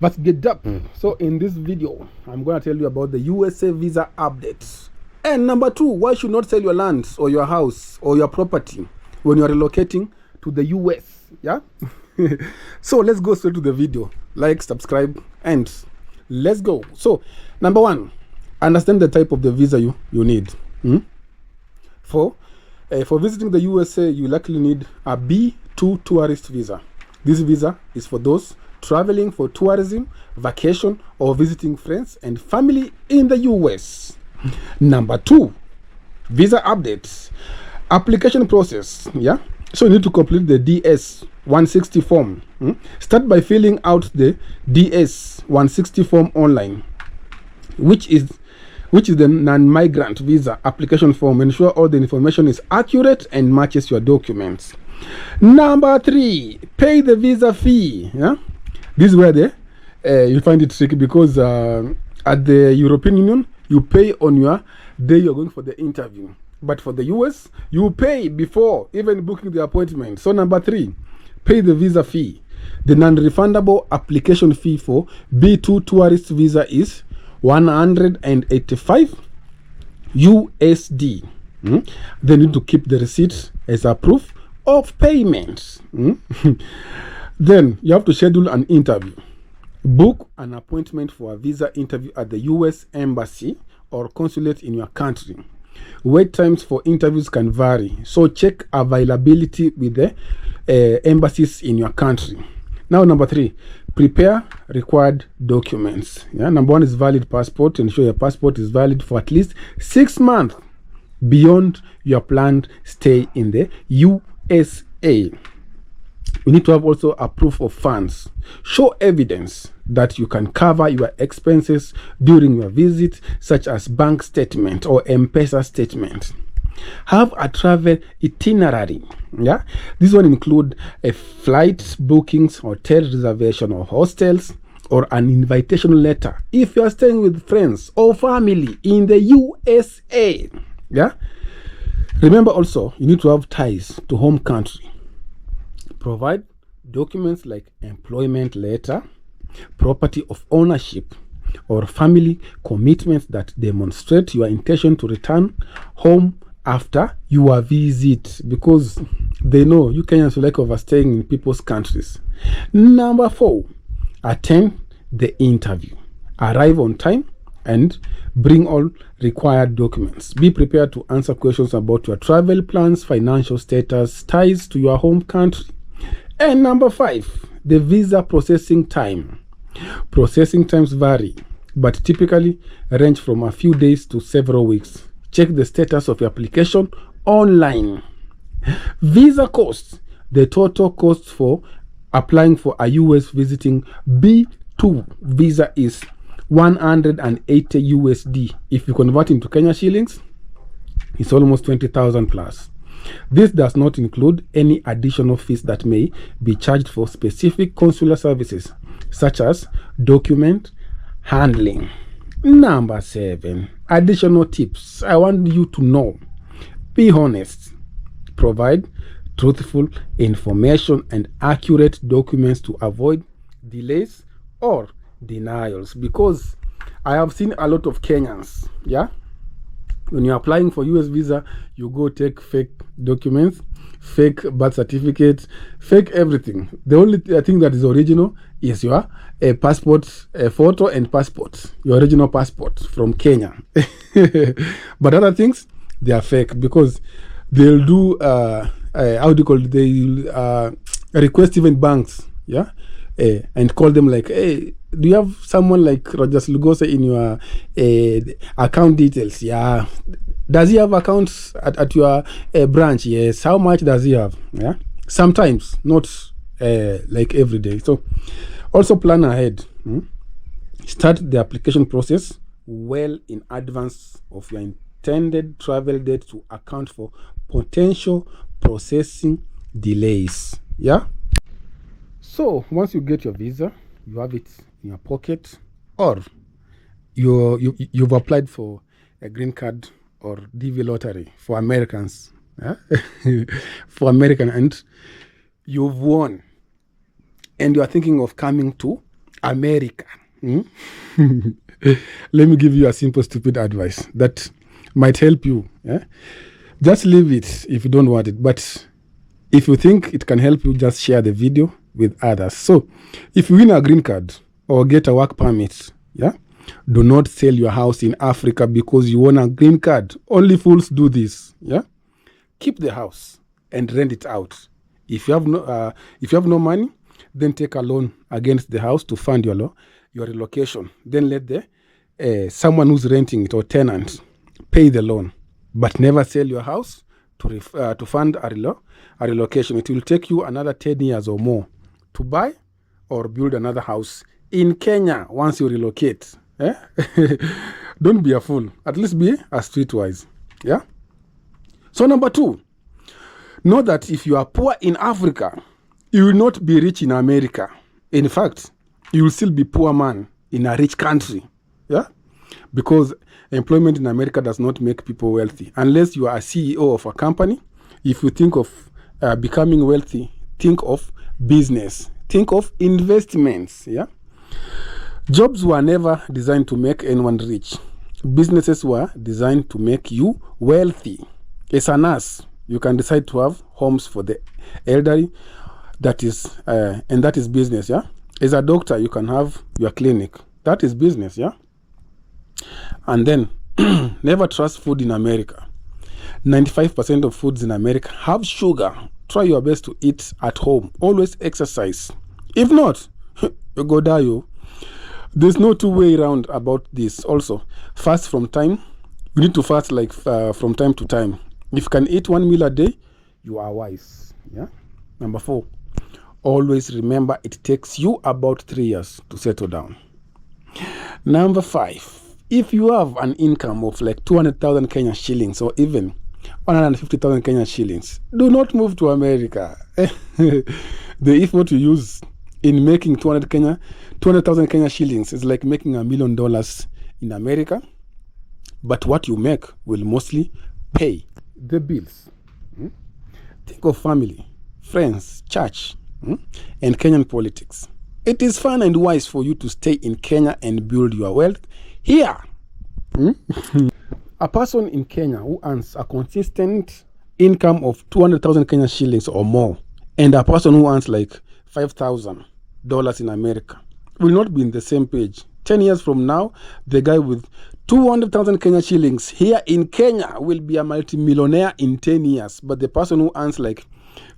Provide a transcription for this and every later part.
Let's get up. So in this video, I'm going to tell you about the USA visa updates. And number 2, why should not sell your land or your house or your property when you're relocating to the US? Yeah. So let's go straight to the video. Like, subscribe, and let's go. So number 1, understand the type of the visa you need. For visiting the USA, you likely need a B2 tourist visa. This visa is for those traveling for tourism, vacation, or visiting friends and family in the US. Number 2, visa updates. Application process. Yeah. So you need to complete the DS-160 form. Start by filling out the DS-160 form online, which is the non-migrant visa application form. Ensure all the information is accurate and matches your documents. Number 3, pay the visa fee. Yeah, this is where you find it tricky, because at the European Union you pay on your day you're going for the interview, but for the US you pay before even booking the appointment. So number 3, pay the visa fee. The non-refundable application fee for B2 tourist visa is 185 USD. They need to keep the receipt as a proof of payment. Then you have to schedule an interview. Book an appointment for a visa interview at the US Embassy or consulate in your country. Wait times for interviews can vary, so check availability with the embassies in your country. Now number 3, prepare required documents. Yeah, number 1 is valid passport. Ensure your passport is valid for at least 6 months beyond your planned stay in the USA. You need to have also a proof of funds. Show evidence that you can cover your expenses during your visit, such as bank statement or M-Pesa statement. Have a travel itinerary. Yeah, this one include a flight bookings, hotel reservation or hostels, or an invitation letter if you are staying with friends or family in the USA. Yeah, remember also you need to have ties to home country. Provide documents like employment letter, property of ownership, or family commitments that demonstrate your intention to return home after your visit, because they know you Kenyans like overstaying in people's countries. Number 4, attend the interview. Arrive on time and bring all required documents. Be prepared to answer questions about your travel plans, financial status, ties to your home country. And number 5, the visa processing time. Processing times vary, but typically range from a few days to several weeks. Check the status of your application online. Visa costs. The total cost for applying for a US visiting B2 visa is 180 USD. If you convert into Kenya shillings, it's almost 20,000 plus. This does not include any additional fees that may be charged for specific consular services, such as document handling. Number 7, additional tips. I want you to know. Be honest. Provide truthful information and accurate documents to avoid delays or denials, because I have seen a lot of Kenyans, yeah, when you're applying for US visa, you go take fake documents, fake birth certificates, fake everything. The only thing that is original is your passport photo and passport, your original passport from Kenya. But other things, they are fake, because they'll do how do you call it? They request even banks, yeah, and call them like, hey, do you have someone like Rogers Lugosa in your account details? Yeah. Does he have accounts at your branch? Yes. How much does he have? Yeah. Sometimes, not like every day. So also plan ahead. Start the application process well in advance of your intended travel date to account for potential processing delays. Yeah. So once you get your visa, you have it in your pocket, or you've applied for a green card or DV lottery for Americans, yeah? For American, and you've won, and you are thinking of coming to America. Let me give you a simple, stupid advice that might help you. Just leave it if you don't want it. But if you think it can help you, just share the video with others. So if you win a green card or get a work permit, do not sell your house in Africa because you won a green card. Only fools do this. Keep the house and rent it out. If you have no money, then take a loan against the house to fund your relocation. Then let the someone who's renting it or tenant pay the loan, but never sell your house to fund a relocation. It will take you another 10 years or more to buy or build another house in Kenya once you relocate. Don't be a fool. At least be a streetwise. So number 2, know that if you are poor in Africa, you will not be rich in America. In fact, you will still be poor man in a rich country. Because employment in America does not make people wealthy. Unless you are a CEO of a company, if you think of becoming wealthy, think of business. Think of investments. Jobs were never designed to make anyone rich. Businesses were designed to make you wealthy. As a nurse, you can decide to have homes for the elderly. That is business. As a doctor, you can have your clinic. That is business. And then never trust food in America. 95% of foods in America have sugar. Try your best to eat at home. Always exercise. If not, you go die. There's no two way around about this. Also, fast from time. You need to fast from time to time. If you can eat 1 meal a day, you are wise. Number 4, always remember it takes you about 3 years to settle down. Number 5, if you have an income of like 200,000 Kenyan shillings or even 150,000 Kenyan shillings, do not move to America. The effort you use in making 200,000 Kenyan shillings is like making $1 million in America. But what you make will mostly pay the bills. Think of family, friends, church, and Kenyan politics. It is fun and wise for you to stay in Kenya and build your wealth here. A person in Kenya who earns a consistent income of 200,000 Kenyan shillings or more, and a person who earns like $5,000 in America will not be in the same page. 10 years from now, the guy with 200,000 Kenyan shillings here in Kenya will be a multimillionaire in 10 years. But the person who earns like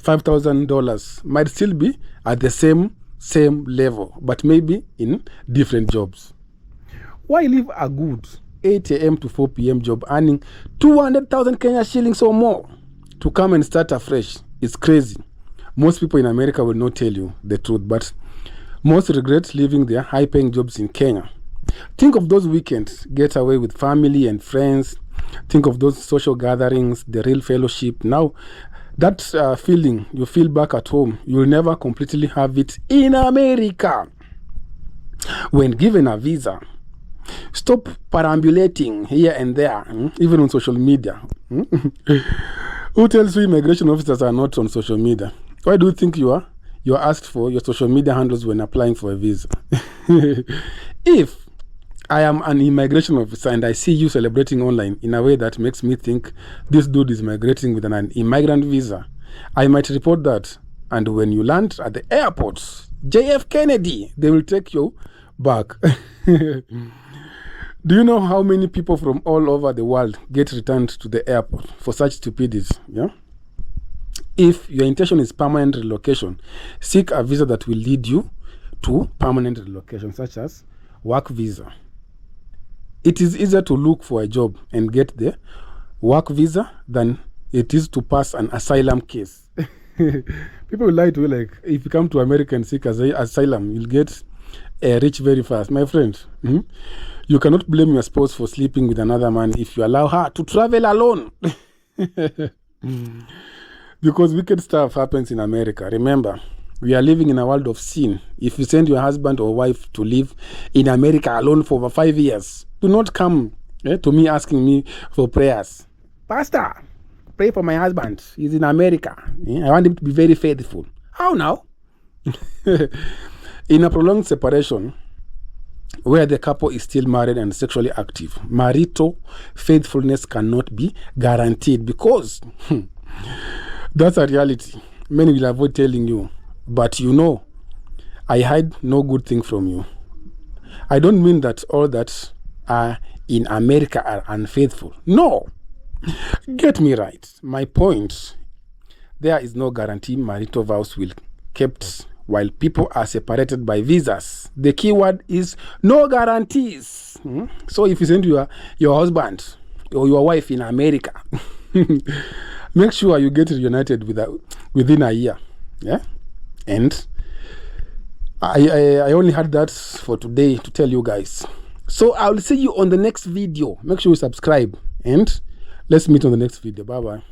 $5,000 might still be at the same level, but maybe in different jobs. Why leave a good 8 a.m. to 4 p.m. job earning 200,000 Kenyan shillings or more to come and start afresh? It's crazy. Most people in America will not tell you the truth, but most regret leaving their high-paying jobs in Kenya. Think of those weekends, get away with family and friends. Think of those social gatherings, the real fellowship. Now, that feeling you feel back at home, you'll never completely have it in America. When given a visa, stop perambulating here and there, even on social media. Who tells you immigration officers are not on social media? Why do you think you're asked for your social media handles when applying for a visa? If I am an immigration officer and I see you celebrating online in a way that makes me think this dude is migrating with an immigrant visa, I might report that. And when you land at the airport, JF Kennedy, they will take you back. Do you know how many people from all over the world get returned to the airport for such stupidity? If your intention is permanent relocation, seek a visa that will lead you to permanent relocation, such as work visa. It is easier to look for a job and get the work visa than it is to pass an asylum case. People will lie to you like, if you come to America and seek asylum, you'll get rich very fast. My friend, you cannot blame your spouse for sleeping with another man if you allow her to travel alone. Because wicked stuff happens in America. Remember, we are living in a world of sin. If you send your husband or wife to live in America alone for over 5 years, do not come to me asking me for prayers. Pastor, pray for my husband. He's in America. I want him to be very faithful. How now? In a prolonged separation, where the couple is still married and sexually active, marital faithfulness cannot be guaranteed because that's a reality. Many will avoid telling you, but you know, I hide no good thing from you. I don't mean that all that are in America are unfaithful. No, get me right. My point, there is no guarantee marital vows will kept while people are separated by visas. The key word is no guarantees. So if you send your husband or your wife in America, make sure you get reunited within a year. Yeah, and I only had that for today to tell you guys. So I'll see you on the next video. Make sure you subscribe and let's meet on the next video. Bye bye.